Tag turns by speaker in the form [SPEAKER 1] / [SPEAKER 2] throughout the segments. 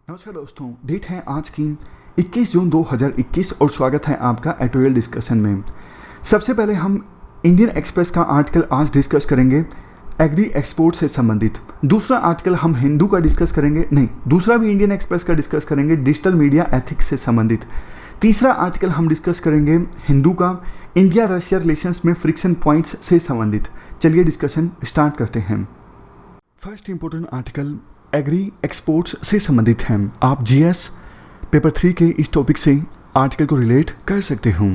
[SPEAKER 1] नमस्कार दोस्तों, डेट है आज की 21 जून 2021 और स्वागत है आपका एडिटोरियल डिस्कशन में। सबसे पहले हम इंडियन एक्सप्रेस का आर्टिकल आज डिस्कस करेंगे एग्री एक्सपोर्ट से संबंधित। दूसरा आर्टिकल हम हिंदू का डिस्कस करेंगे, नहीं दूसरा भी इंडियन एक्सप्रेस का डिस्कस करेंगे डिजिटल मीडिया एथिक्स से संबंधित। तीसरा आर्टिकल हम डिस्कस करेंगे हिंदू का इंडिया रशिया रिलेशंस में फ्रिक्शन पॉइंट्स से संबंधित। चलिए डिस्कशन स्टार्ट करते हैं। First important article agri exports से संबंधित हैं। आप जीएस पेपर 3 के इस टॉपिक से आर्टिकल को रिलेट कर सकते हो।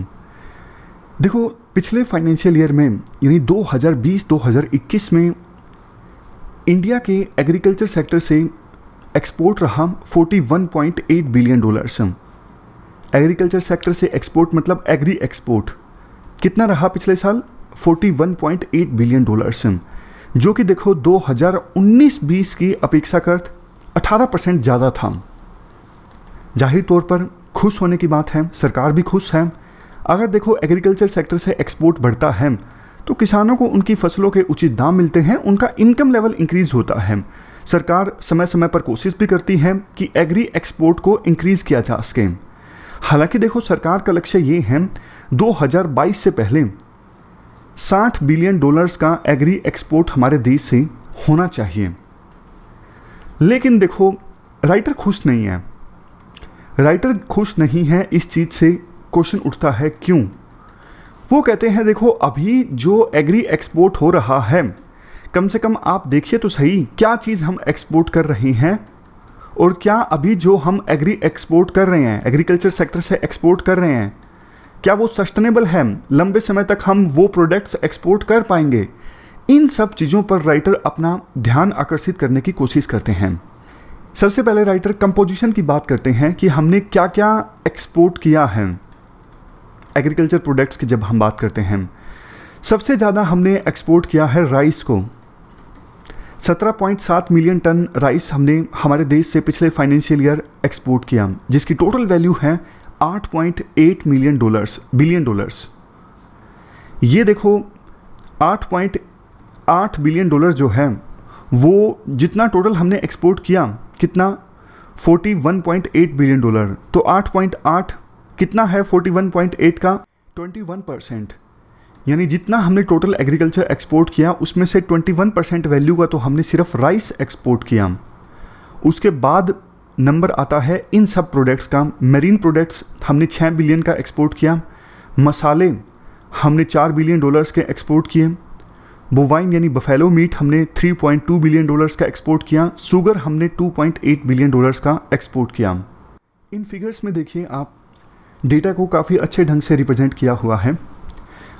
[SPEAKER 1] देखो, पिछले फाइनेंशियल ईयर में यानी 2020-2021 में इंडिया के एग्रीकल्चर सेक्टर से एक्सपोर्ट रहा $41.8 बिलियन। एग्रीकल्चर सेक्टर से एक्सपोर्ट मतलब एग्री एक्सपोर्ट कितना रहा पिछले साल? $41.8 बिलियन, जो कि देखो 2019-20 की अपेक्षाकृत 18% ज़्यादा था। जाहिर तौर पर खुश होने की बात है, सरकार भी खुश है। अगर देखो एग्रीकल्चर सेक्टर से एक्सपोर्ट बढ़ता है तो किसानों को उनकी फसलों के उचित दाम मिलते हैं, उनका इनकम लेवल इंक्रीज होता है। सरकार समय समय पर कोशिश भी करती है कि एग्री एक्सपोर्ट को इंक्रीज़ किया जा सके। हालांकि देखो सरकार का लक्ष्य ये है 2022 से पहले $60 बिलियन का एग्री एक्सपोर्ट हमारे देश से होना चाहिए। लेकिन देखो राइटर खुश नहीं है। राइटर खुश नहीं है, इस चीज़ से क्वेश्चन उठता है क्यों। वो कहते हैं देखो अभी जो एग्री एक्सपोर्ट हो रहा है, कम से कम आप देखिए तो सही क्या चीज़ हम एक्सपोर्ट कर रहे हैं और क्या अभी जो हम एग्री एक्सपोर्ट कर रहे हैं, एग्रीकल्चर सेक्टर से एक्सपोर्ट कर रहे हैं, क्या वो सस्टेनेबल है, लंबे समय तक हम वो प्रोडक्ट्स एक्सपोर्ट कर पाएंगे। इन सब चीज़ों पर राइटर अपना ध्यान आकर्षित करने की कोशिश करते हैं। सबसे पहले राइटर कंपोजिशन की बात करते हैं कि हमने क्या क्या एक्सपोर्ट किया है एग्रीकल्चर प्रोडक्ट्स की। जब हम बात करते हैं सबसे ज़्यादा हमने एक्सपोर्ट किया है राइस को। 17.7 मिलियन टन राइस हमने हमारे देश से पिछले फाइनेंशियल ईयर एक्सपोर्ट किया, जिसकी टोटल वैल्यू है $8.8 बिलियन। ये देखो 8.8 बिलियन जो है वो जितना टोटल हमने एक्सपोर्ट किया, कितना? $41.8 बिलियन। तो 8.8 कितना है 41.8 का? 21%। यानी जितना हमने टोटल एग्रीकल्चर एक्सपोर्ट किया उसमें से 21% वैल्यू का तो हमने सिर्फ राइस एक्सपोर्ट किया। उसके बाद नंबर आता है इन सब प्रोडक्ट्स का। मेरीन प्रोडक्ट्स हमने 6 बिलियन का एक्सपोर्ट किया। मसाले हमने $4 बिलियन के एक्सपोर्ट किए। बोवाइन यानी बफेलो मीट हमने $3.2 बिलियन का एक्सपोर्ट किया। शुगर हमने $2.8 बिलियन का एक्सपोर्ट किया। इन फिगर्स में देखिए आप डेटा को काफ़ी अच्छे ढंग से रिप्रेजेंट किया हुआ है।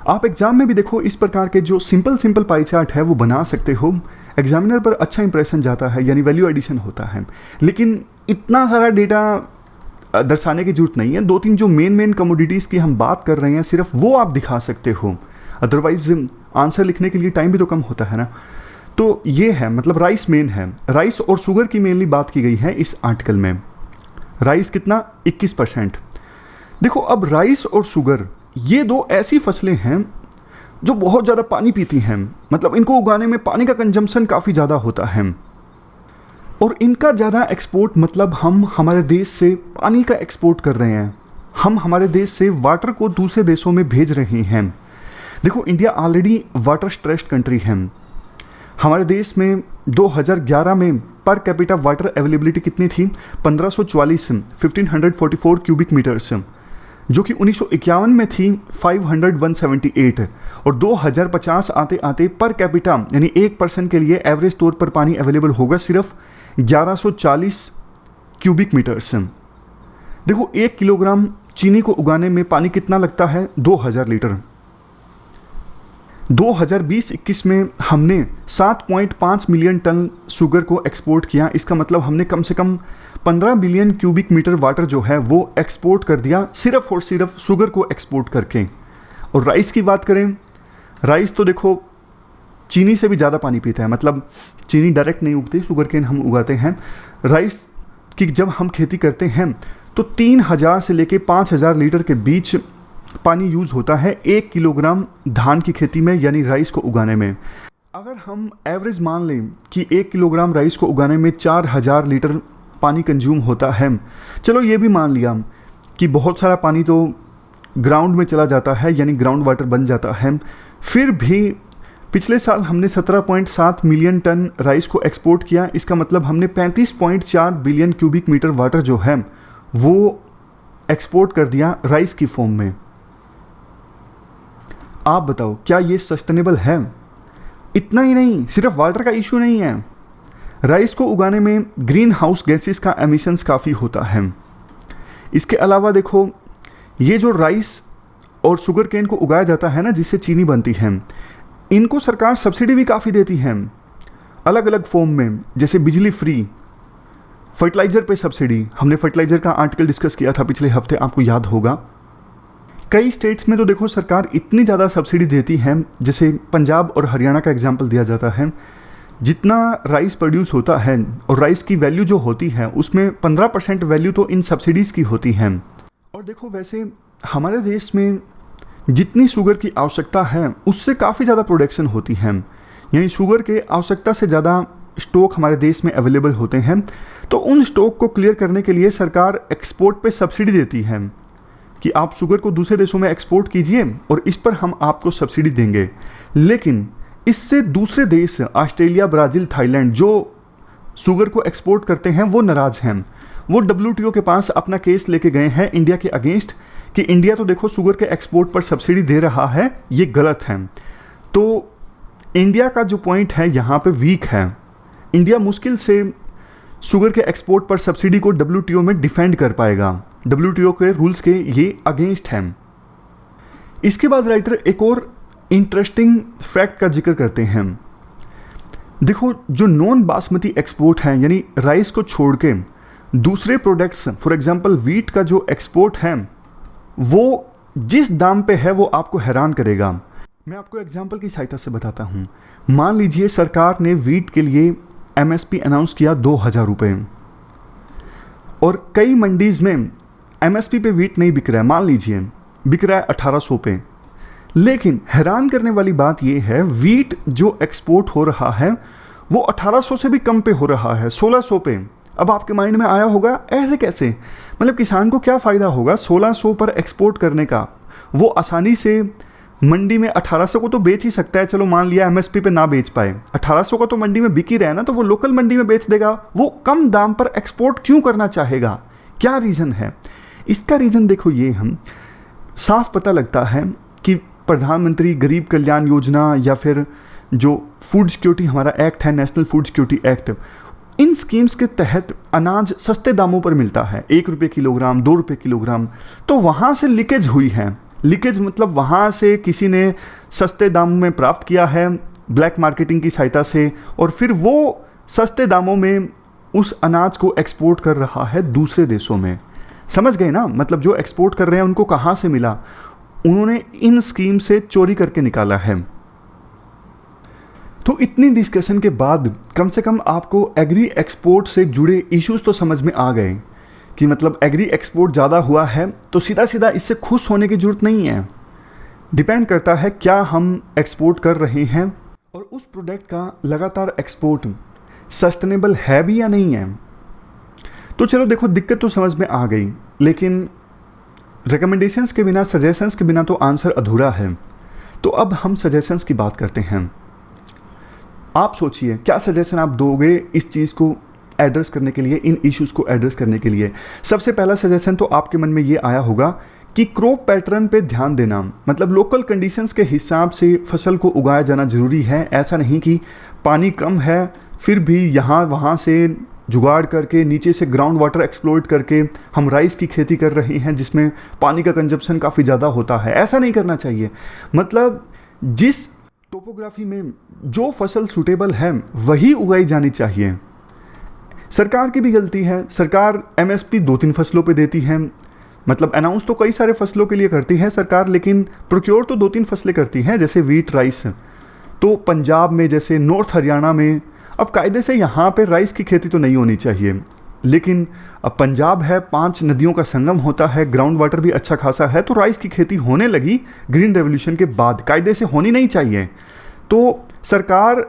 [SPEAKER 1] आप एग्ज़ाम में भी देखो इस प्रकार के जो सिंपल पाई चार्ट है वो बना सकते हो। एग्जामिनर पर अच्छा इंप्रेशन जाता है, यानी वैल्यू एडिशन होता है। लेकिन इतना सारा डेटा दर्शाने की जरूरत नहीं है। 2-3 जो मेन कमोडिटीज़ की हम बात कर रहे हैं सिर्फ वो आप दिखा सकते हो, अदरवाइज आंसर लिखने के लिए टाइम भी तो कम होता है ना। तो ये है, मतलब राइस मेन है। राइस और शुगर की मेनली बात की गई है इस आर्टिकल में। राइस कितना? 21%। देखो अब राइस और शुगर ये दो ऐसी फसलें हैं जो बहुत ज़्यादा पानी पीती हैं, मतलब इनको उगाने में पानी का कंजम्पशन काफ़ी ज़्यादा होता है और इनका ज़्यादा एक्सपोर्ट मतलब हम हमारे देश से पानी का एक्सपोर्ट कर रहे हैं, हम हमारे देश से वाटर को दूसरे देशों में भेज रहे हैं। देखो India already water stressed country है। हमारे देश में 2011 में पर कैपिटा वाटर अवेलेबिलिटी कितनी थी? 1544 क्यूबिक मीटर्स, जो कि 1951 में थी 500-178 और 2050 आते आते पर कैपिटा यानी एक पर्सन के लिए एवरेज तौर पर पानी अवेलेबल होगा सिर्फ 1140 क्यूबिक मीटर्स। देखो 1 किलोग्राम चीनी को उगाने में पानी कितना लगता है? 2000 लीटर। 2020-21 में हमने 7.5 मिलियन टन शुगर को एक्सपोर्ट किया। इसका मतलब हमने कम से कम 15 बिलियन क्यूबिक मीटर वाटर जो है वो एक्सपोर्ट कर दिया सिर्फ और सिर्फ शुगर को एक्सपोर्ट करके। और राइस की बात करें, राइस तो देखो चीनी से भी ज़्यादा पानी पीता है, मतलब चीनी डायरेक्ट नहीं उगती, शुगर केन हम उगाते हैं। राइस की जब हम खेती करते हैं तो 3000 से लेके 5000 लीटर के बीच पानी यूज़ होता है 1 किलोग्राम धान की खेती में, यानी राइस को उगाने में। अगर हम एवरेज मान लें कि 1 किलोग्राम राइस को उगाने में 4000 लीटर पानी कंज्यूम होता है। चलो ये भी मान लिया कि बहुत सारा पानी तो ग्राउंड में चला जाता है, यानी ग्राउंड वाटर बन जाता है, फिर भी पिछले साल हमने 17.7 मिलियन टन राइस को एक्सपोर्ट किया। इसका मतलब हमने 35.4 बिलियन क्यूबिक मीटर वाटर जो है वो एक्सपोर्ट कर दिया राइस की फॉर्म में। आप बताओ क्या ये सस्टेनेबल है? इतना ही नहीं, सिर्फ वाटर का इशू नहीं है, राइस को उगाने में ग्रीन हाउस गैसेस का एमिशंस काफ़ी होता है। इसके अलावा देखो, ये जो राइस और शुगर केन को उगाया जाता है ना, जिससे चीनी बनती है, इनको सरकार सब्सिडी भी काफ़ी देती है अलग अलग फॉर्म में, जैसे बिजली फ्री, फर्टिलाइज़र पे सब्सिडी। हमने फर्टिलाइज़र का आर्टिकल डिस्कस किया था पिछले हफ्ते, आपको याद होगा। कई स्टेट्स में तो देखो सरकार इतनी ज़्यादा सब्सिडी देती है, जैसे पंजाब और हरियाणा का एग्जाम्पल दिया जाता है, जितना राइस प्रोड्यूस होता है और राइस की वैल्यू जो होती है उसमें 15% वैल्यू तो इन सब्सिडीज़ की होती है। और देखो वैसे हमारे देश में जितनी शुगर की आवश्यकता है उससे काफ़ी ज़्यादा प्रोडक्शन होती है, यानी शुगर के आवश्यकता से ज़्यादा स्टॉक हमारे देश में अवेलेबल होते हैं। तो उन स्टॉक को क्लियर करने के लिए सरकार एक्सपोर्ट पे सब्सिडी देती है कि आप शुगर को दूसरे देशों में एक्सपोर्ट कीजिए और इस पर हम आपको सब्सिडी देंगे। लेकिन इससे दूसरे देश ऑस्ट्रेलिया, ब्राज़ील, थाईलैंड जो शुगर को एक्सपोर्ट करते हैं वो नाराज़ हैं। वो WTO के पास अपना केस लेके गए हैं इंडिया के अगेंस्ट कि इंडिया तो देखो शुगर के एक्सपोर्ट पर सब्सिडी दे रहा है, ये गलत है। तो इंडिया का जो पॉइंट है यहाँ पे वीक है। इंडिया मुश्किल से शुगर के एक्सपोर्ट पर सब्सिडी को WTO में डिफेंड कर पाएगा, WTO के रूल्स के ये अगेंस्ट हैं। इसके बाद राइटर एक और इंटरेस्टिंग फैक्ट का जिक्र करते हैं। देखो जो नॉन बासमती एक्सपोर्ट है, यानी राइस को छोड़ के दूसरे प्रोडक्ट्स, फॉर एग्जांपल वीट का जो एक्सपोर्ट है वो जिस दाम पे है वो आपको हैरान करेगा। मैं आपको एग्जांपल की सहायता से बताता हूँ। मान लीजिए सरकार ने वीट के लिए MSP अनाउंस किया 2000 रुपये और कई मंडीज़ में MSP पे वीट नहीं बिक रहा है, मान लीजिए बिक रहा है 1800 पे। लेकिन हैरान करने वाली बात यह है, वीट जो एक्सपोर्ट हो रहा है वो 1800 से भी कम पे हो रहा है, 1600 पे। अब आपके माइंड में आया होगा ऐसे कैसे, मतलब किसान को क्या फ़ायदा होगा 1600 पर एक्सपोर्ट करने का? वो आसानी से मंडी में 1800 को तो बेच ही सकता है। चलो मान लिया MSP पे ना बेच पाए, 1800 का तो मंडी में बिक ही रहा है ना, तो वो लोकल मंडी में बेच देगा। वो कम दाम पर एक्सपोर्ट क्यों करना चाहेगा? क्या रीज़न है? इसका रीज़न देखो, ये हम साफ पता लगता है कि प्रधानमंत्री गरीब कल्याण योजना या फिर जो फूड सिक्योरिटी हमारा एक्ट है, नेशनल फूड सिक्योरिटी एक्ट, इन स्कीम्स के तहत अनाज सस्ते दामों पर मिलता है, 1 रुपये किलोग्राम, 2 रुपये किलोग्राम। तो वहाँ से लीकेज हुई है। लीकेज मतलब वहाँ से किसी ने सस्ते दामों में प्राप्त किया है ब्लैक मार्केटिंग की सहायता से, और फिर वो सस्ते दामों में उस अनाज को एक्सपोर्ट कर रहा है दूसरे देशों में। समझ गए ना? मतलब जो एक्सपोर्ट कर रहे हैं उनको कहाँ से मिला? उन्होंने इन स्कीम से चोरी करके निकाला है। तो इतनी डिस्कशन के बाद कम से कम आपको एग्री एक्सपोर्ट से जुड़े इश्यूज तो समझ में आ गए कि मतलब एग्री एक्सपोर्ट ज़्यादा हुआ है तो सीधा सीधा इससे खुश होने की ज़रूरत नहीं है। डिपेंड करता है क्या हम एक्सपोर्ट कर रहे हैं और उस प्रोडक्ट का लगातार एक्सपोर्ट सस्टेनेबल है भी या नहीं है। तो चलो देखो, दिक्कत तो समझ में आ गई, लेकिन रिकमेंडेशंस के बिना, सजेशंस के बिना तो आंसर अधूरा है। तो अब हम सजेशंस की बात करते हैं। आप सोचिए क्या सजेशन आप दोगे इस चीज़ को एड्रेस करने के लिए, इन इश्यूज़ को एड्रेस करने के लिए। सबसे पहला सजेशन तो आपके मन में ये आया होगा कि क्रॉप पैटर्न पे ध्यान देना, मतलब लोकल कंडीशंस के हिसाब से फसल को उगाया जाना ज़रूरी है। ऐसा नहीं कि पानी कम है फिर भी यहाँ वहाँ से जुगाड़ करके नीचे से ग्राउंड वाटर एक्सप्लॉइट करके हम राइस की खेती कर रहे हैं जिसमें पानी का कंजप्शन काफ़ी ज़्यादा होता है। ऐसा नहीं करना चाहिए। मतलब जिस टोपोग्राफी में जो फसल सूटेबल है वही उगाई जानी चाहिए। सरकार की भी गलती है, सरकार MSP 2-3 फसलों पे देती है, मतलब अनाउंस तो कई सारे फसलों के लिए करती है सरकार, लेकिन प्रोक्योर तो 2-3 फसलें करती हैं, जैसे वीट, राइस। तो पंजाब में, जैसे नॉर्थ हरियाणा में, अब कायदे से यहाँ पे राइस की खेती तो नहीं होनी चाहिए, लेकिन अब पंजाब है, 5 नदियों का संगम होता है, ग्राउंड वाटर भी अच्छा खासा है, तो राइस की खेती होने लगी ग्रीन रेवोल्यूशन के बाद। कायदे से होनी नहीं चाहिए। तो सरकार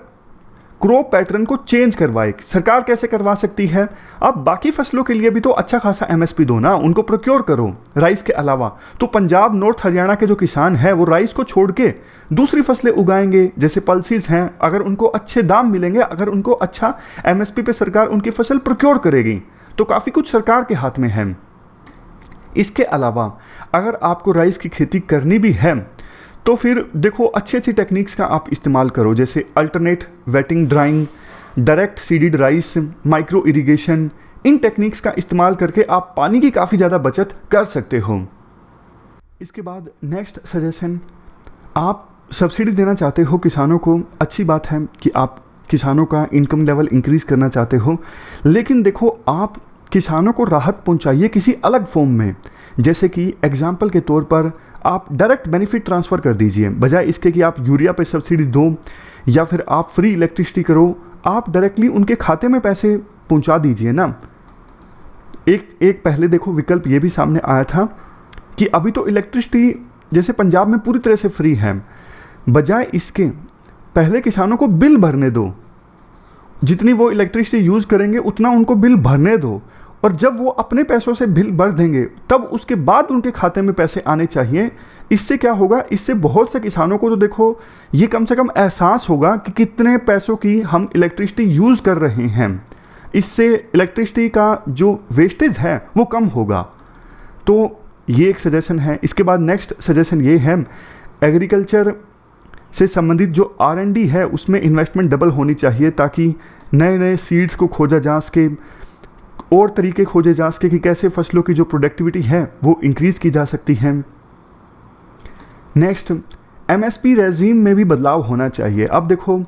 [SPEAKER 1] क्रॉप पैटर्न को चेंज करवाए। सरकार कैसे करवा सकती है? अब बाकी फसलों के लिए भी तो अच्छा खासा एमएसपी दो ना, उनको प्रोक्योर करो राइस के अलावा। तो पंजाब, नॉर्थ हरियाणा के जो किसान हैं वो राइस को छोड़ के दूसरी फसलें उगाएंगे, जैसे पल्सीज हैं। अगर उनको अच्छे दाम मिलेंगे, अगर उनको अच्छा एमएसपी पे सरकार उनकी फसल प्रोक्योर करेगी, तो काफ़ी कुछ सरकार के हाथ में है। इसके अलावा अगर आपको राइस की खेती करनी भी है तो फिर देखो अच्छी अच्छी टेक्निक्स का आप इस्तेमाल करो, जैसे alternate wetting drying, direct seeded rice, micro irrigation. इन टेक्निक्स का इस्तेमाल करके आप पानी की काफ़ी ज़्यादा बचत कर सकते हो। इसके बाद नेक्स्ट सजेशन, आप सब्सिडी देना चाहते हो किसानों को। अच्छी बात है कि आप किसानों का इनकम लेवल इंक्रीज़ करना चाहते हो, लेकिन देखो आप किसानों को राहत पहुंचाइए किसी अलग फॉर्म में। जैसे कि एग्जाम्पल के तौर पर आप डायरेक्ट बेनिफिट ट्रांसफ़र कर दीजिए, बजाय इसके कि आप यूरिया पे सब्सिडी दो या फिर आप फ्री इलेक्ट्रिसिटी करो। आप डायरेक्टली उनके खाते में पैसे पहुंचा दीजिए ना। एक पहले देखो विकल्प ये भी सामने आया था कि अभी तो इलेक्ट्रिसिटी जैसे पंजाब में पूरी तरह से फ्री है, बजाय इसके पहले किसानों को बिल भरने दो। जितनी वो इलेक्ट्रिसिटी यूज़ करेंगे उतना उनको बिल भरने दो, और जब वो अपने पैसों से बिल भर देंगे तब उसके बाद उनके खाते में पैसे आने चाहिए। इससे क्या होगा, इससे बहुत से किसानों को तो देखो ये कम से कम एहसास होगा कि कितने पैसों की हम इलेक्ट्रिसिटी यूज़ कर रहे हैं। इससे इलेक्ट्रिसिटी का जो वेस्टेज है वो कम होगा। तो ये एक सजेशन है। इसके बाद नेक्स्ट सजेशन ये है, एग्रीकल्चर से संबंधित जो R&D है उसमें इन्वेस्टमेंट डबल होनी चाहिए, ताकि नए नए सीड्स को खोजा जा सके और तरीके खोजे जा सके कि कैसे फसलों की जो प्रोडक्टिविटी है वो इंक्रीज़ की जा सकती है। नेक्स्ट, एमएसपी रेजीम में भी बदलाव होना चाहिए। अब देखो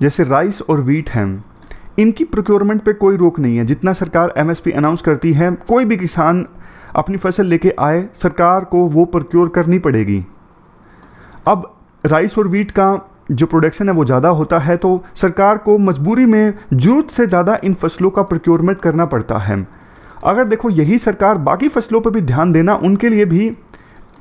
[SPEAKER 1] जैसे राइस और वीट हैं, इनकी प्रोक्योरमेंट पे कोई रोक नहीं है। जितना सरकार एमएसपी अनाउंस करती है, कोई भी किसान अपनी फसल लेके आए, सरकार को वो प्रोक्योर करनी पड़ेगी। अब राइस और वीट का जो प्रोडक्शन है वो ज़्यादा होता है, तो सरकार को मजबूरी में ज़रूरत से ज़्यादा इन फसलों का प्रोक्योरमेंट करना पड़ता है। अगर देखो यही सरकार बाकी फसलों पर भी ध्यान देना, उनके लिए भी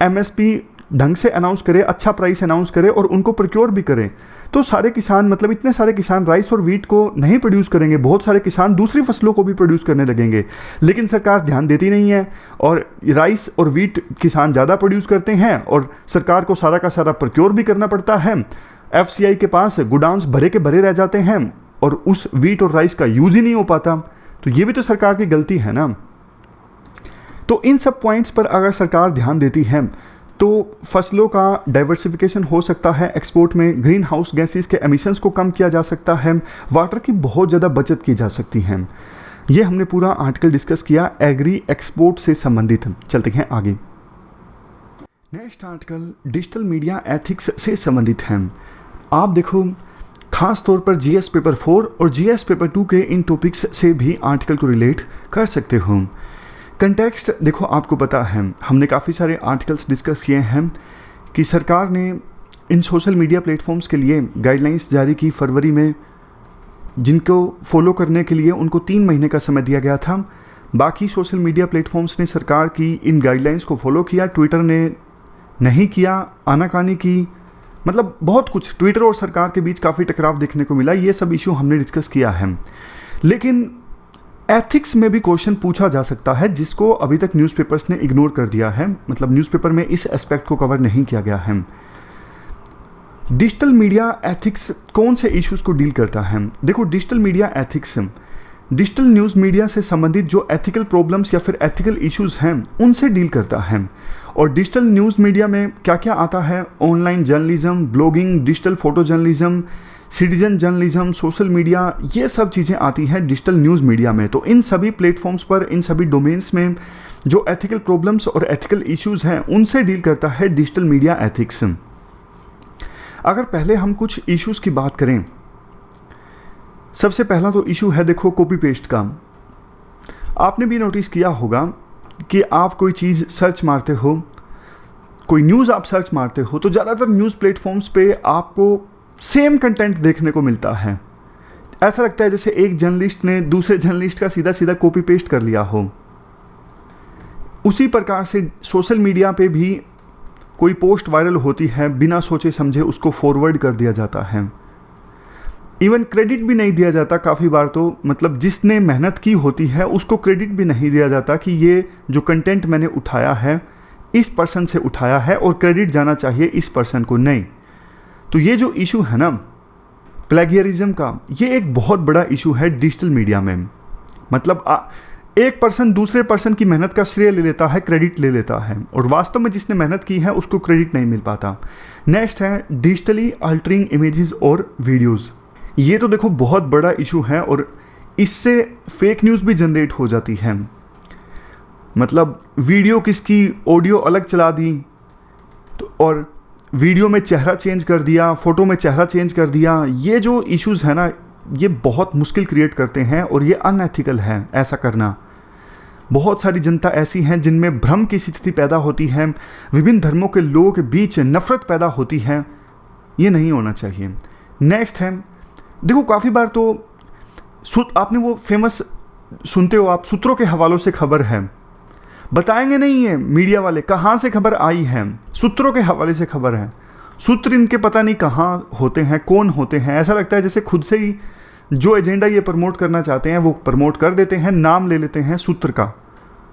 [SPEAKER 1] एमएसपी ढंग से अनाउंस करे, अच्छा प्राइस अनाउंस करे और उनको प्रोक्योर भी करे, तो सारे किसान, मतलब इतने सारे किसान राइस और वीट को नहीं प्रोड्यूस करेंगे, बहुत सारे किसान दूसरी फसलों को भी प्रोड्यूस करने लगेंगे। लेकिन सरकार ध्यान देती नहीं है, और राइस और वीट किसान ज़्यादा प्रोड्यूस करते हैं और सरकार को सारा का सारा प्रोक्योर भी करना पड़ता है। एफसीआई के पास गोडाउन्स भरे के भरे रह जाते हैं और उस वीट और राइस का यूज़ ही नहीं हो पाता। तो ये भी तो सरकार की गलती है ना। तो इन सब पॉइंट्स पर अगर सरकार ध्यान देती है तो फसलों का डाइवर्सिफिकेशन हो सकता है, एक्सपोर्ट में ग्रीन हाउस गैसेस के एमिशंस को कम किया जा सकता है, वाटर की बहुत ज़्यादा बचत की जा सकती है। ये हमने पूरा आर्टिकल डिस्कस किया एग्री एक्सपोर्ट से संबंधित। चलते हैं आगे। Next article digital media ethics से संबंधित है। आप देखो खास तौर पर जीएस पेपर 4 और जीएस पेपर 2 के इन टॉपिक्स से भी आर्टिकल को रिलेट कर सकते हो। कंटेक्स्ट देखो, आपको पता है हमने काफ़ी सारे आर्टिकल्स डिस्कस किए हैं कि सरकार ने इन सोशल मीडिया प्लेटफॉर्म्स के लिए गाइडलाइंस जारी की फरवरी में, जिनको फॉलो करने के लिए उनको 3 महीने का समय दिया गया था। बाकी सोशल मीडिया प्लेटफॉर्म्स ने सरकार की इन गाइडलाइंस को फॉलो किया, ट्विटर ने नहीं किया, आनाकानी की, मतलब बहुत कुछ ट्विटर और सरकार के बीच काफ़ी टकराव देखने को मिला। ये सब इशू हमने डिस्कस किया है। लेकिन एथिक्स में भी क्वेश्चन पूछा जा सकता है, जिसको अभी तक न्यूज़पेपर्स ने इग्नोर कर दिया है, मतलब न्यूज़पेपर में इस एस्पेक्ट को कवर नहीं किया गया है। डिजिटल मीडिया एथिक्स कौन से इश्यूज़ को डील करता है? देखो digital media ethics digital news media से संबंधित जो एथिकल प्रॉब्लम्स या फिर एथिकल इश्यूज़ हैं उनसे डील करता है। और डिजिटल न्यूज़ मीडिया में क्या क्या आता है? Online journalism, blogging, digital photo journalism, citizen journalism, social media, ये सब चीज़ें आती हैं डिजिटल न्यूज़ मीडिया में। तो इन सभी प्लेटफॉर्म्स पर, इन सभी डोमेन्स में जो एथिकल प्रॉब्लम्स और एथिकल इश्यूज़ हैं उनसे डील करता है डिजिटल मीडिया एथिक्स। अगर पहले हम कुछ इश्यूज़ की बात करें, सबसे पहला तो इशू है देखो कॉपी पेस्ट का। आपने भी नोटिस किया होगा कि आप कोई चीज़ सर्च मारते हो, कोई न्यूज़ आप सर्च मारते हो, तो ज़्यादातर न्यूज़ प्लेटफॉर्म्स पे आपको सेम कंटेंट देखने को मिलता है। ऐसा लगता है जैसे एक जर्नलिस्ट ने दूसरे जर्नलिस्ट का सीधा सीधा कॉपी पेस्ट कर लिया हो। उसी प्रकार से सोशल मीडिया पे भी कोई पोस्ट वायरल होती है, बिना सोचे समझे उसको फॉरवर्ड कर दिया जाता है। इवन क्रेडिट भी नहीं दिया जाता काफ़ी बार, तो मतलब जिसने मेहनत की होती है उसको क्रेडिट भी नहीं दिया जाता कि ये जो कंटेंट मैंने उठाया है इस पर्सन से उठाया है और क्रेडिट जाना चाहिए इस पर्सन को, नहीं। तो ये जो इशू है ना प्लेगियरिज्म का, ये एक बहुत बड़ा इशू है डिजिटल मीडिया में। मतलब एक पर्सन दूसरे पर्सन की मेहनत का श्रेय ले लेता है, क्रेडिट ले लेता है, और वास्तव में जिसने मेहनत की है उसको क्रेडिट नहीं मिल पाता। नेक्स्ट है डिजिटली अल्टरिंग इमेजेस और वीडियोस। ये तो देखो बहुत बड़ा इशू है और इससे फेक न्यूज़ भी जनरेट हो जाती है। मतलब वीडियो किसकी ऑडियो अलग चला दी तो, और वीडियो में चेहरा चेंज कर दिया, फोटो में चेहरा चेंज कर दिया। ये जो इश्यूज़ है ना, ये बहुत मुश्किल क्रिएट करते हैं और ये अनएथिकल है ऐसा करना। बहुत सारी जनता ऐसी हैं जिनमें भ्रम की स्थिति पैदा होती है, विभिन्न धर्मों के लोगों के बीच नफरत पैदा होती है। ये नहीं होना चाहिए। नेक्स्ट है, देखो काफ़ी बार तो आपने वो फेमस सुनते हो आप, सूत्रों के हवालों से खबर है, बताएंगे नहीं है मीडिया वाले कहाँ से खबर आई है, सूत्रों के हवाले से खबर है। सूत्र इनके पता नहीं कहाँ होते हैं, कौन होते हैं। ऐसा लगता है जैसे खुद से ही जो एजेंडा ये प्रमोट करना चाहते हैं वो प्रमोट कर देते हैं, नाम ले लेते हैं सूत्र का,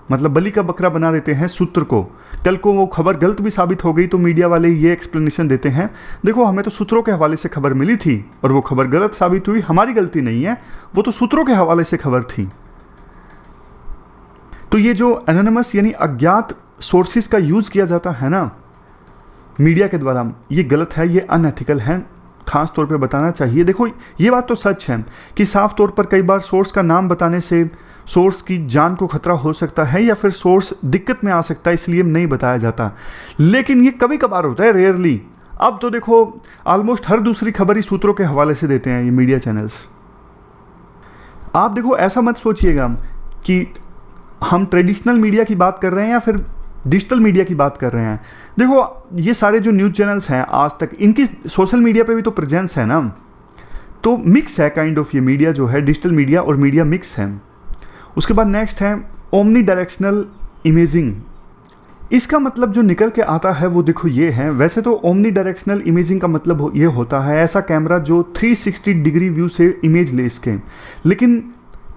[SPEAKER 1] मतलब बलि का बकरा बना देते हैं सूत्र को। कल को वो खबर गलत भी साबित हो गई तो मीडिया वाले ये एक्सप्लेनेशन देते हैं, देखो हमें तो सूत्रों के हवाले से खबर मिली थी और वो खबर गलत साबित हुई, हमारी गलती नहीं है, वो तो सूत्रों के हवाले से खबर थी। तो ये जो एनोनिमस यानी अज्ञात सोर्सेज का यूज़ किया जाता है ना मीडिया के द्वारा, ये गलत है, ये अनएथिकल है, खास तौर पे बताना चाहिए। देखो ये बात तो सच है कि साफ तौर पर कई बार सोर्स का नाम बताने से सोर्स की जान को खतरा हो सकता है या फिर सोर्स दिक्कत में आ सकता है, इसलिए नहीं बताया जाता। लेकिन ये कभी कभार होता है, रेयरली। अब तो देखो ऑलमोस्ट हर दूसरी खबर ही सूत्रों के हवाले से देते हैं ये मीडिया चैनल्स। आप देखो ऐसा मत सोचिएगा कि हम ट्रेडिशनल मीडिया की बात कर रहे हैं या फिर डिजिटल मीडिया की बात कर रहे हैं। देखो ये सारे जो न्यूज़ चैनल्स हैं आज तक, इनकी सोशल मीडिया पे भी तो प्रेजेंस है ना, तो मिक्स है काइंड ऑफ, ये मीडिया जो है डिजिटल मीडिया और मीडिया मिक्स है। उसके बाद नेक्स्ट है ओमनी डायरेक्शनल इमेजिंग। इसका मतलब जो निकल के आता है वो देखो ये है, वैसे तो ओमनी डायरेक्शनल इमेजिंग का मतलब ये होता है ऐसा कैमरा जो 360 डिग्री व्यू से इमेज ले सके, लेकिन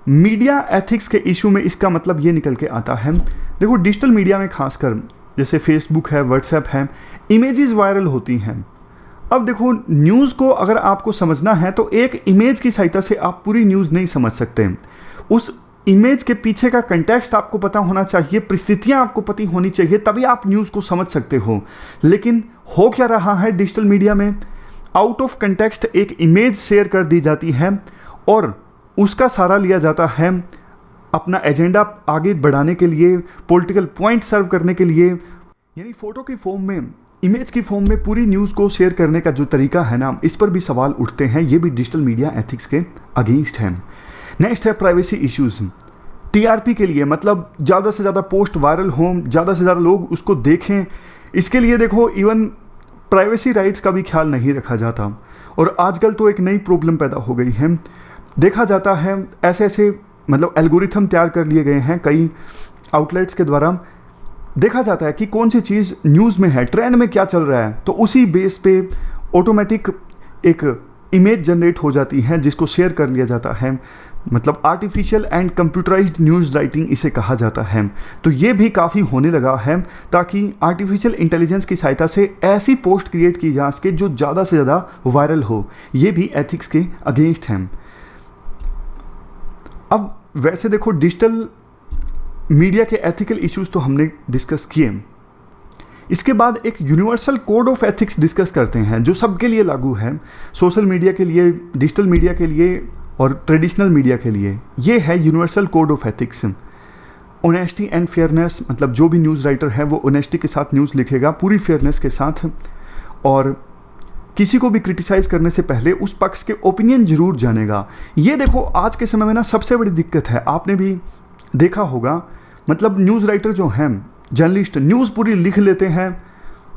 [SPEAKER 1] मीडिया एथिक्स के इशू में इसका मतलब ये निकल के आता है। देखो डिजिटल मीडिया में खासकर जैसे फेसबुक है, व्हाट्सएप है, इमेजेस वायरल होती हैं। अब देखो न्यूज़ को अगर आपको समझना है तो एक इमेज की सहायता से आप पूरी न्यूज़ नहीं समझ सकते। उस इमेज के पीछे का कंटेक्स्ट आपको पता होना चाहिए, परिस्थितियाँ आपको पता होनी चाहिए, तभी आप न्यूज़ को समझ सकते हो। लेकिन हो क्या रहा है डिजिटल मीडिया में, आउट ऑफ कंटेक्स्ट एक इमेज शेयर कर दी जाती है और उसका सहारा लिया जाता है अपना एजेंडा आगे बढ़ाने के लिए, पॉलिटिकल पॉइंट सर्व करने के लिए। यानी फोटो की फॉर्म में, इमेज की फॉर्म में पूरी न्यूज़ को शेयर करने का जो तरीका है ना, इस पर भी सवाल उठते हैं। ये भी डिजिटल मीडिया एथिक्स के अगेंस्ट है। नेक्स्ट है प्राइवेसी इश्यूज़। टीआरपी के लिए, मतलब ज़्यादा से ज़्यादा पोस्ट वायरल हों, ज़्यादा से ज़्यादा लोग उसको देखें, इसके लिए देखो इवन प्राइवेसी राइट्स का भी ख्याल नहीं रखा जाता। और आजकल तो एक नई प्रॉब्लम पैदा हो गई है, देखा जाता है ऐसे ऐसे मतलब एल्गोरिथम तैयार कर लिए गए हैं कई आउटलेट्स के द्वारा, देखा जाता है कि कौन सी चीज़ न्यूज़ में है, ट्रेंड में क्या चल रहा है, तो उसी बेस पे ऑटोमेटिक एक इमेज जनरेट हो जाती है जिसको शेयर कर लिया जाता है। मतलब artificial and computerised news writing इसे कहा जाता है। तो ये भी काफ़ी होने लगा है ताकि आर्टिफिशियल इंटेलिजेंस की सहायता से ऐसी पोस्ट क्रिएट की जा सके जो ज़्यादा से ज़्यादा वायरल हो। ये भी एथिक्स के अगेंस्ट हैं। अब वैसे देखो डिजिटल मीडिया के एथिकल इश्यूज तो हमने डिस्कस किए, इसके बाद एक universal code of ethics discuss करते हैं जो सबके लिए लागू है, सोशल मीडिया के लिए, डिजिटल मीडिया के लिए और ट्रेडिशनल मीडिया के लिए। ये है universal code of ethics. Honesty and fairness, मतलब जो भी न्यूज़ राइटर है वो ऑनेस्टी के साथ न्यूज़ लिखेगा, पूरी फेयरनेस के साथ, और किसी को भी क्रिटिसाइज़ करने से पहले उस पक्ष के ओपिनियन जरूर जानेगा। ये देखो आज के समय में ना सबसे बड़ी दिक्कत है, आपने भी देखा होगा, मतलब न्यूज़ राइटर जो हैं, जर्नलिस्ट, न्यूज़ पूरी लिख लेते हैं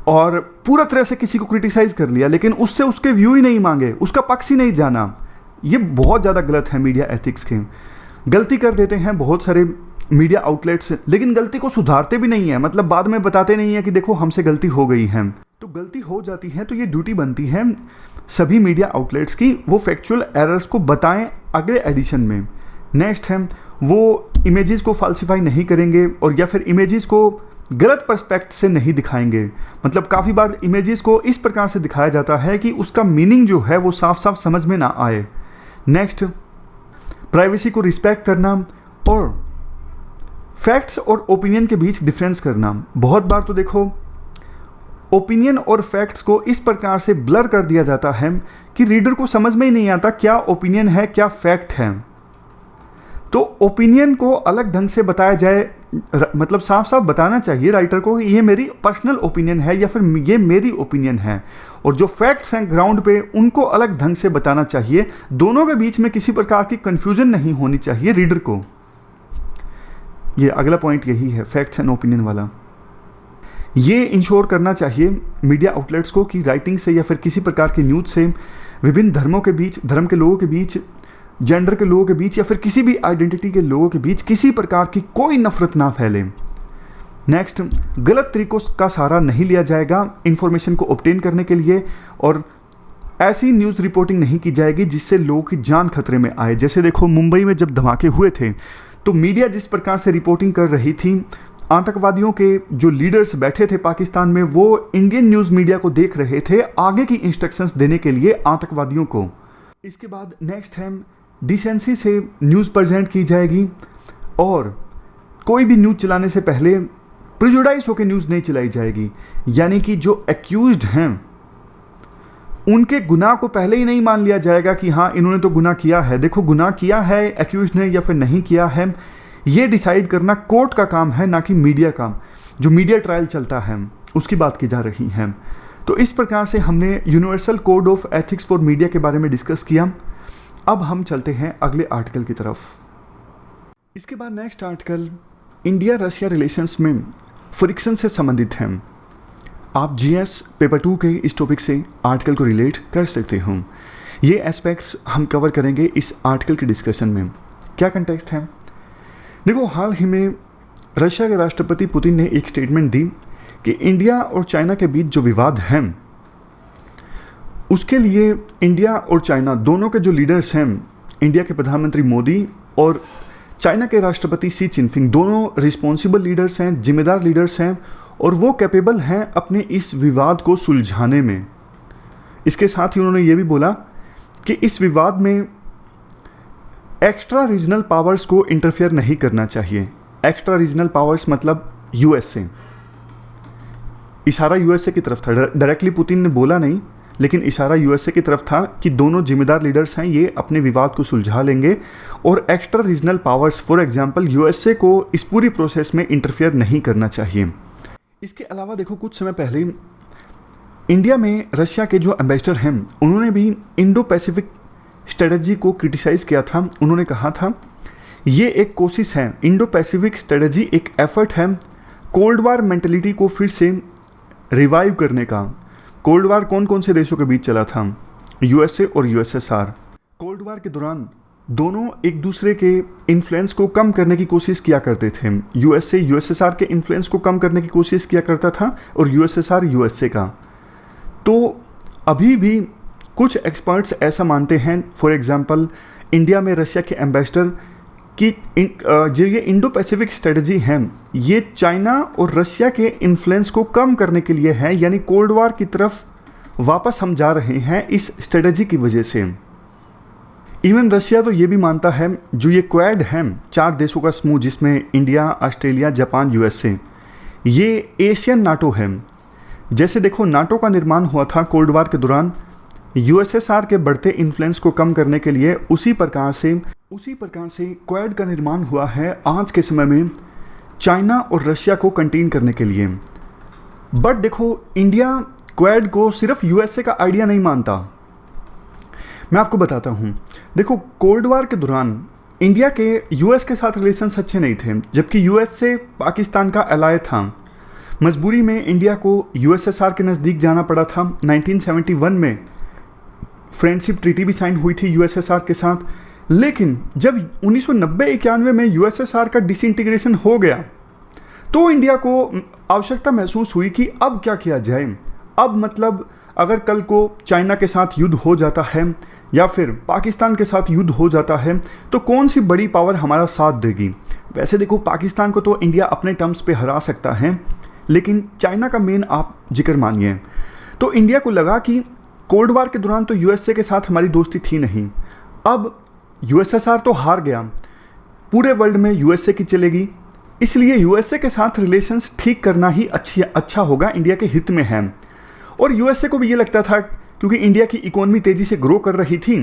[SPEAKER 1] और पूरा तरह से किसी को क्रिटिसाइज़ कर लिया, लेकिन उससे उसके व्यू ही नहीं मांगे, उसका पक्ष ही नहीं जाना। ये बहुत ज़्यादा गलत है मीडिया एथिक्स के। गलती कर देते हैं बहुत सारे मीडिया आउटलेट्स, लेकिन गलती को सुधारते भी नहीं है, मतलब बाद में बताते नहीं है कि देखो हमसे गलती हो गई है। तो गलती हो जाती है तो ये ड्यूटी बनती है सभी मीडिया आउटलेट्स की, वो फैक्चुअल एरर्स को बताएं अगले एडिशन में। नेक्स्ट है वो इमेजेस को फाल्सीफाई नहीं करेंगे और या फिर इमेजेस को गलत पर्सपेक्ट से नहीं दिखाएंगे। मतलब काफ़ी बार इमेजेस को इस प्रकार से दिखाया जाता है कि उसका मीनिंग जो है वो साफ साफ समझ में ना आए। नेक्स्ट, प्राइवेसी को रिस्पेक्ट करना और फैक्ट्स और ओपिनियन के बीच डिफरेंस करना। बहुत बार तो देखो ओपिनियन और फैक्ट्स को इस प्रकार से ब्लर कर दिया जाता है कि रीडर को समझ में ही नहीं आता क्या ओपिनियन है क्या फैक्ट है। तो ओपिनियन को अलग ढंग से बताया जाए, मतलब साफ साफ बताना चाहिए राइटर को ये मेरी पर्सनल ओपिनियन है या फिर ये मेरी ओपिनियन है, और जो फैक्ट्स हैं ग्राउंड पे उनको अलग ढंग से बताना चाहिए। दोनों के बीच में किसी प्रकार की कंफ्यूजन नहीं होनी चाहिए रीडर को। ये अगला पॉइंट यही है, फैक्ट्स एंड ओपिनियन वाला। ये इंश्योर करना चाहिए मीडिया आउटलेट्स को कि राइटिंग से या फिर किसी प्रकार की न्यूज़ से विभिन्न धर्मों के बीच, धर्म के लोगों के बीच, जेंडर के लोगों के बीच या फिर किसी भी आइडेंटिटी के लोगों के बीच किसी प्रकार की कोई नफरत ना फैले। नेक्स्ट, गलत तरीकों का सहारा नहीं लिया जाएगा इंफॉर्मेशन को ऑब्टेन करने के लिए, और ऐसी न्यूज़ रिपोर्टिंग नहीं की जाएगी जिससे लोगों की जान खतरे में आए। जैसे देखो मुंबई में जब धमाके हुए थे तो मीडिया जिस प्रकार से रिपोर्टिंग कर रही थी, आतंकवादियों के जो लीडर्स बैठे थे पाकिस्तान में वो इंडियन न्यूज़ मीडिया को देख रहे थे आगे की इंस्ट्रक्शंस देने के लिए आतंकवादियों को। इसके बाद नेक्स्ट है डिसेंसी से न्यूज़ प्रेजेंट की जाएगी और कोई भी न्यूज़ चलाने से पहले प्रिजुडाइज होकर न्यूज़ नहीं चलाई जाएगी। यानी कि जो एक्यूज्ड हैं उनके गुनाह को पहले ही नहीं मान लिया जाएगा कि हाँ इन्होंने तो गुनाह किया है। देखो गुनाह किया है एक्यूज्ड ने या फिर नहीं किया है, ये डिसाइड करना कोर्ट का काम है, ना कि मीडिया का। जो मीडिया ट्रायल चलता है उसकी बात की जा रही है। तो इस प्रकार से हमने universal code of ethics for media के बारे में डिस्कस किया। अब हम चलते हैं अगले आर्टिकल की तरफ। इसके बाद next article India Russia relations में फ्रिक्शन से संबंधित है। आप जीएस पेपर 2 के इस टॉपिक से आर्टिकल को रिलेट कर सकते हो। ये एस्पेक्ट्स हम कवर करेंगे इस आर्टिकल के डिस्कशन में। क्या कंटेक्स्ट है? देखो, हाल ही में रशिया के राष्ट्रपति पुतिन ने एक स्टेटमेंट दी कि इंडिया और चाइना के बीच जो विवाद है उसके लिए इंडिया और चाइना दोनों के जो लीडर्स हैं, इंडिया के प्रधानमंत्री मोदी और चाइना के राष्ट्रपति शी जिनपिंग, दोनों रिस्पॉन्सिबल लीडर्स हैं, जिम्मेदार लीडर्स हैं और वो कैपेबल हैं अपने इस विवाद को सुलझाने में। इसके साथ ही उन्होंने ये भी बोला कि इस विवाद में एक्स्ट्रा रीजनल पावर्स को इंटरफेयर नहीं करना चाहिए। एक्स्ट्रा रीजनल पावर्स मतलब यूएसए, इशारा यूएसए की तरफ था। डायरेक्टली पुतिन ने बोला नहीं, लेकिन इशारा यूएसए की तरफ था कि दोनों जिम्मेदार लीडर्स हैं, ये अपने विवाद को सुलझा लेंगे और extra regional powers for example USA को इस पूरी प्रोसेस में इंटरफेयर नहीं करना चाहिए। इसके अलावा देखो, कुछ समय पहले इंडिया में रशिया के जो एम्बेसडर हैं उन्होंने भी इंडो पैसिफिक स्ट्रेटजी को क्रिटिसाइज किया था। उन्होंने कहा था ये एक कोशिश है, इंडो पैसिफिक स्ट्रेटजी एक एफर्ट है कोल्ड वार मेंटलिटी को फिर से रिवाइव करने का। कोल्ड वार कौन कौन से देशों के बीच चला था? यूएसए और यूएसएसआर। कोल्ड वार के दौरान दोनों एक दूसरे के इन्फ्लुएंस को कम करने की कोशिश किया करते थे। यूएसए यूएसएसआर के इन्फ्लुएंस को कम करने की कोशिश किया करता था और यूएसएसआर यूएसए का। तो अभी भी कुछ एक्सपर्ट्स ऐसा मानते हैं, फॉर एग्जांपल इंडिया में रशिया के एम्बेसडर, कि जो ये इंडो पैसिफिक स्ट्रेटजी है ये चाइना और रशिया के इन्फ्लुएंस को कम करने के लिए है, यानी कोल्ड वार की तरफ वापस हम जा रहे हैं इस स्ट्रेटजी की वजह से। इवन रशिया तो ये भी मानता है, जो ये क्वाड है 4 देशों का समूह जिसमें इंडिया, ऑस्ट्रेलिया, जापान, यूएसए, ये एशियन नाटो है। जैसे देखो नाटो का निर्माण हुआ था कोल्ड वार के दौरान यूएसएसआर के बढ़ते इन्फ्लुएंस को कम करने के लिए, उसी प्रकार से क्वाड का निर्माण हुआ है आज के समय में चाइना और रशिया को कंटेन करने के लिए। बट देखो, इंडिया क्वाड को सिर्फ यूएसए का आइडिया नहीं मानता। मैं आपको बताता हूँ। देखो, कोल्ड वार के दौरान इंडिया के यूएस के साथ रिलेशंस अच्छे नहीं थे, जबकि यूएस से पाकिस्तान का एलाय था। मजबूरी में इंडिया को यूएसएसआर के नज़दीक जाना पड़ा था। 1971 में फ्रेंडशिप ट्रीटी भी साइन हुई थी यूएसएसआर के साथ। लेकिन जब 1990-91 में यूएसएसआर का डिसइंटीग्रेशन हो गया तो इंडिया को आवश्यकता महसूस हुई कि अब क्या किया जाए, अब मतलब अगर कल को चाइना के साथ युद्ध हो जाता है या फिर पाकिस्तान के साथ युद्ध हो जाता है तो कौन सी बड़ी पावर हमारा साथ देगी। वैसे देखो, पाकिस्तान को तो इंडिया अपने टर्म्स पे हरा सकता है, लेकिन चाइना का मेन आप जिक्र मानिए। तो इंडिया को लगा कि कोल्ड वार के दौरान तो यूएसए के साथ हमारी दोस्ती थी नहीं, अब यूएसएसआर तो हार गया, पूरे वर्ल्ड में यूएसए की चलेगी, इसलिए यूएसए के साथ रिलेशंस ठीक करना ही अच्छा होगा, इंडिया के हित में है। और यूएसए को भी ये लगता था, क्योंकि इंडिया की इकोनॉमी तेज़ी से ग्रो कर रही थी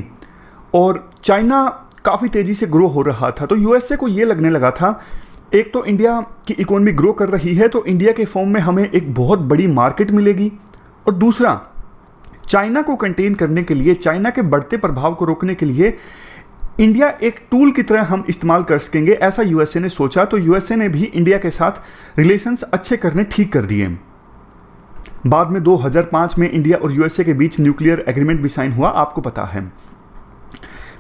[SPEAKER 1] और चाइना काफ़ी तेज़ी से ग्रो हो रहा था, तो यूएसए को ये लगने लगा था, एक तो इंडिया की इकोनॉमी ग्रो कर रही है तो इंडिया के फॉर्म में हमें एक बहुत बड़ी मार्केट मिलेगी, और दूसरा चाइना को कंटेन करने के लिए, चाइना के बढ़ते प्रभाव को रोकने के लिए इंडिया एक टूल की तरह हम इस्तेमाल कर सकेंगे, ऐसा यूएसए ने सोचा। तो यूएसए ने भी इंडिया के साथ रिलेशंस अच्छे करने ठीक कर दिए। बाद में 2005 में इंडिया और यूएसए के बीच न्यूक्लियर एग्रीमेंट भी साइन हुआ, आपको पता है।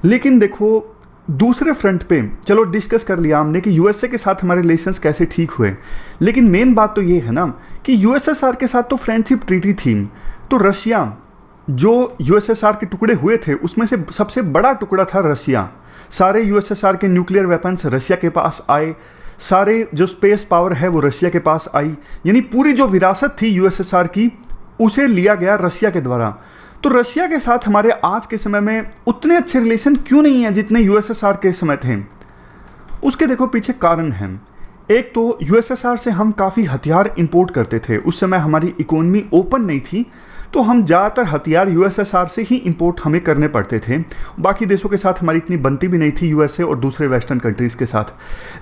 [SPEAKER 1] लेकिन देखो, दूसरे फ्रंट पे चलो डिस्कस कर लिया हमने कि यूएसए के साथ हमारे रिलेशंस कैसे ठीक हुए, लेकिन मेन बात तो ये है ना कि यूएसएसआर के साथ तो फ्रेंडशिप ट्रीटी थी, तो रशिया जो यूएसएसआर के टुकड़े हुए थे उसमें से सबसे बड़ा टुकड़ा था रशिया। सारे यूएसएसआर के न्यूक्लियर वेपन्स रशिया के पास आए, सारे जो स्पेस पावर है वो रशिया के पास आई, यानी पूरी जो विरासत थी यूएसएसआर की उसे लिया गया रशिया के द्वारा। तो रशिया के साथ हमारे आज के समय में उतने अच्छे रिलेशन क्यों नहीं है जितने यूएसएसआर के समय थे? उसके देखो पीछे कारण हैं। एक तो यूएसएसआर से हम काफ़ी हथियार इंपोर्ट करते थे, उस समय हमारी इकोनॉमी ओपन नहीं थी, तो हम ज़्यादातर हथियार यूएसएसआर से ही इंपोर्ट हमें करने पड़ते थे। बाकी देशों के साथ हमारी इतनी बनती भी नहीं थी, यूएसए और दूसरे वेस्टर्न कंट्रीज़ के साथ।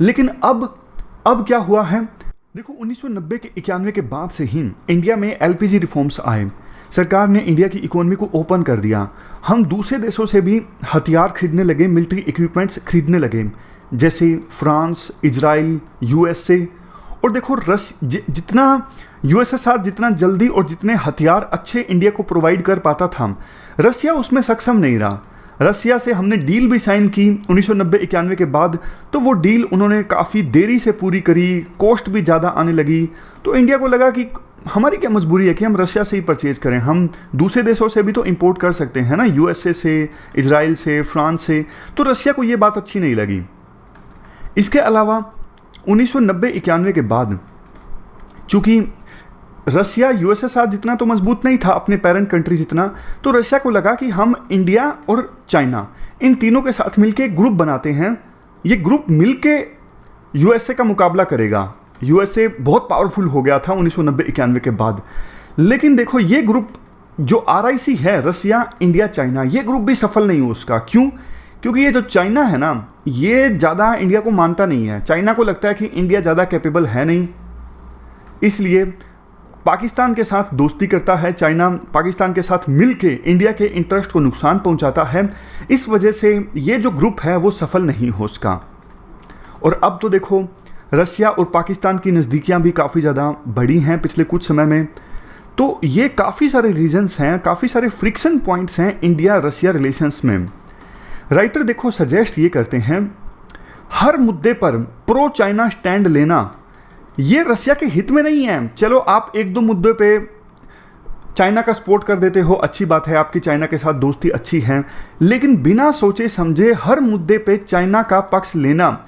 [SPEAKER 1] लेकिन अब क्या हुआ है, देखो 1990 के 91 के बाद से ही इंडिया में एलपीजी रिफॉर्म्स आए, सरकार ने इंडिया की इकोनॉमी को ओपन कर दिया, हम दूसरे देशों से भी हथियार खरीदने लगे, मिलिट्री इक्विपमेंट्स खरीदने लगे, जैसे फ्रांस, इजराइल, यूएसए। और देखो जितना यूएसएसआर जितना जल्दी और जितने हथियार अच्छे इंडिया को प्रोवाइड कर पाता था, रशिया उसमें सक्षम नहीं रहा। रशिया से हमने डील भी साइन की 1990-91 के बाद, तो वो डील उन्होंने काफ़ी देरी से पूरी करी, कॉस्ट भी ज़्यादा आने लगी। तो इंडिया को लगा कि हमारी क्या मजबूरी है कि हम रशिया से ही परचेज करें, हम दूसरे देशों से भी तो इंपोर्ट कर सकते हैं ना, यूएसए से, इजराइल से, फ्रांस से। तो रशिया को ये बात अच्छी नहीं लगी। इसके अलावा 1990-91 के बाद चूँकि रशिया यूएसएसआर जितना तो मजबूत नहीं था अपने पेरेंट कंट्री जितना, तो रशिया को लगा कि हम इंडिया और चाइना इन तीनों के साथ मिलके एक ग्रुप बनाते हैं, ये ग्रुप मिलके यूएसए का मुकाबला करेगा। यूएसए बहुत पावरफुल हो गया था 1990-91 के बाद। लेकिन देखो, ये ग्रुप जो आरआईसी है, रशिया, इंडिया, चाइना, ये ग्रुप भी सफल नहीं हुआ उसका। क्यों? क्योंकि ये जो चाइना है ना, ये ज़्यादा इंडिया को मानता नहीं है। चाइना को लगता है कि इंडिया ज़्यादा कैपेबल है नहीं, इसलिए पाकिस्तान के साथ दोस्ती करता है चाइना, पाकिस्तान के साथ मिलके इंडिया के इंटरेस्ट को नुकसान पहुंचाता है। इस वजह से ये जो ग्रुप है वो सफल नहीं हो उसका। और अब तो देखो, रशिया और पाकिस्तान की नज़दीकियां भी काफ़ी ज़्यादा बढ़ी हैं पिछले कुछ समय में। तो ये काफ़ी सारे रीजंस हैं, काफ़ी सारे फ्रिक्शन पॉइंट्स हैं इंडिया रशिया रिलेशंस में। राइटर देखो सजेस्ट ये करते हैं, हर मुद्दे पर प्रो चाइना स्टैंड लेना ये रशिया के हित में नहीं है। चलो आप एक दो मुद्दों पे चाइना का सपोर्ट कर देते हो, अच्छी बात है, आपकी चाइना के साथ दोस्ती अच्छी है, लेकिन बिना सोचे समझे हर मुद्दे पे चाइना का पक्ष लेना,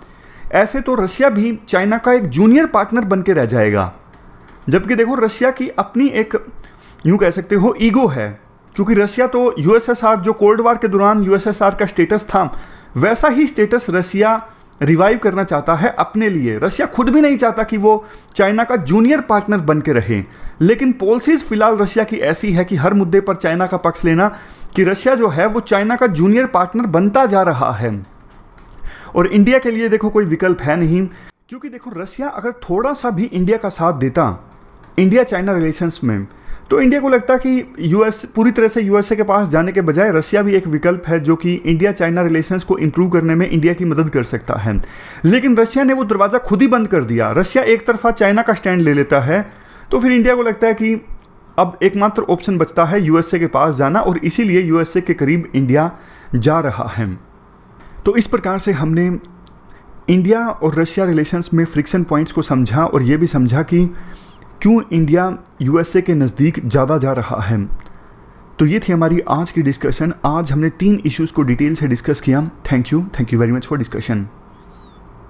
[SPEAKER 1] ऐसे तो रशिया भी चाइना का एक जूनियर पार्टनर बन के रह जाएगा। जबकि देखो, रशिया की अपनी एक, यूँ कह सकते हो, ईगो है, क्योंकि रशिया तो यूएसएसआर, जो कोल्ड वार के दौरान यूएसएसआर का स्टेटस था, वैसा ही स्टेटस रशिया रिवाइव करना चाहता है अपने लिए। रशिया खुद भी नहीं चाहता कि वो चाइना का जूनियर पार्टनर बन के रहे, लेकिन पॉलिसीज फिलहाल रशिया की ऐसी है कि हर मुद्दे पर चाइना का पक्ष लेना, कि रशिया जो है वो चाइना का जूनियर पार्टनर बनता जा रहा है। और इंडिया के लिए देखो कोई विकल्प है नहीं, क्योंकि देखो रशिया अगर थोड़ा सा भी इंडिया का साथ देता इंडिया चाइना रिलेशंस में, तो इंडिया को लगता कि यूएस पूरी तरह से यूएसए के पास जाने के बजाय रशिया भी एक विकल्प है जो कि इंडिया चाइना रिलेशंस को इंप्रूव करने में इंडिया की मदद कर सकता है। लेकिन रशिया ने वो दरवाज़ा खुद ही बंद कर दिया। रशिया एक तरफा चाइना का स्टैंड ले लेता है, तो फिर इंडिया को लगता है कि अब एकमात्र ऑप्शन बचता है यूएसए के पास जाना, और इसीलिए यूएसए के करीब इंडिया जा रहा है। तो इस प्रकार से हमने इंडिया और रशिया रिलेशंस में फ्रिक्शन पॉइंट्स को समझा, और ये भी समझा कि क्यों इंडिया यूएसए के नज़दीक ज़्यादा जा रहा है। तो ये थी हमारी आज की डिस्कशन। आज हमने 3 इश्यूज़ को डिटेल से डिस्कस किया। Thank you very much for discussion.